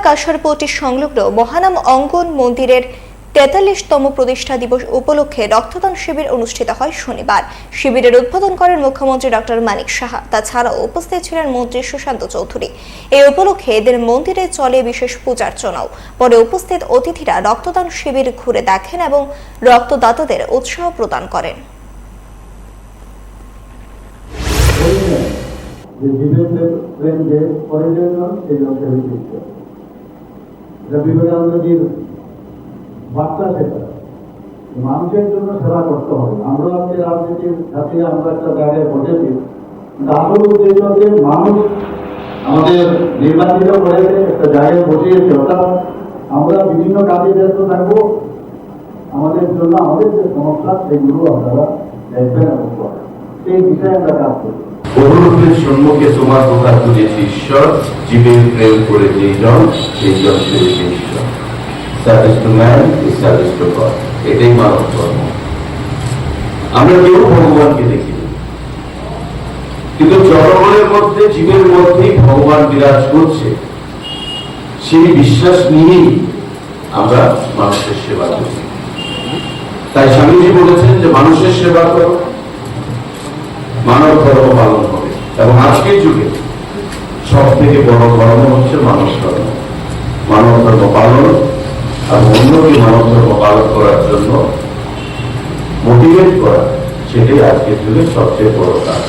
কাছাড়পট্টি সংলগ্ন মহানাম অঙ্গন মন্দিরের ৪৩তম প্রতিষ্ঠা দিবস উপলক্ষে রক্তদান শিবির অনুষ্ঠিত হয় শনিবার। শিবিরের উদ্বোধন করেন মুখ্যমন্ত্রী ডক্টর মানিক সাহা। তাছাড়াও উপস্থিত ছিলেন মন্ত্রী সুশান্ত চৌধুরী। এই উপলক্ষে এদের মন্দিরে চলে বিশেষ পূজার্চনাও। পরে উপস্থিত অতিথিরা রক্তদান শিবির ঘুরে দেখেন এবং রক্তদাতাদের উৎসাহ প্রদান করেন। বার্তা সেটা মানুষের জন্য সেবা করতে হবে। আমরা আজকে রাজনীতির সাথে আমরা একটা জায়গায় বসেছি, আসল উদ্দেশ্য হচ্ছে মানুষ আমাদের নির্বাচিত করে একটা জায়গায় বসিয়েছে, অর্থাৎ আমরা বিভিন্ন কাজে ব্যস্ত থাকবো। আমাদের জন্য আমাদের যে সমস্যা সেগুলো আপনারা দেখবেন এবং সেই বিষয়ে আমরা কাজ করবো। বহুরূপের সম্মুখে তোমার প্রকাশ করেছে ঈশ্বর, জীবের প্রেম করে যেই জন সেই জন সেরেছে ঈশ্বর। Service to man is service to god. এটাই মানব ধর্ম। আমরা কেউ ভগবানকে দেখি, কিন্তু জনগণের মধ্যে জীবের মধ্যেই ভগবান বিরাজ করছে। সেই বিশ্বাস নিয়েই আমরা মানুষের সেবা করি। তাই স্বামীজি বলেছেন যে মানুষের সেবা করো, মানব ধর্ম পালন হবে। এবং আজকের যুগে সব থেকে বড় ধর্ম হচ্ছে মানব ধর্ম। মানব ধর্ম পালন আর অন্যকে মানব ধর্ম পালন করার জন্য মোটিভেট করা, সেটাই আজকের যুগে সবচেয়ে বড় কাজ।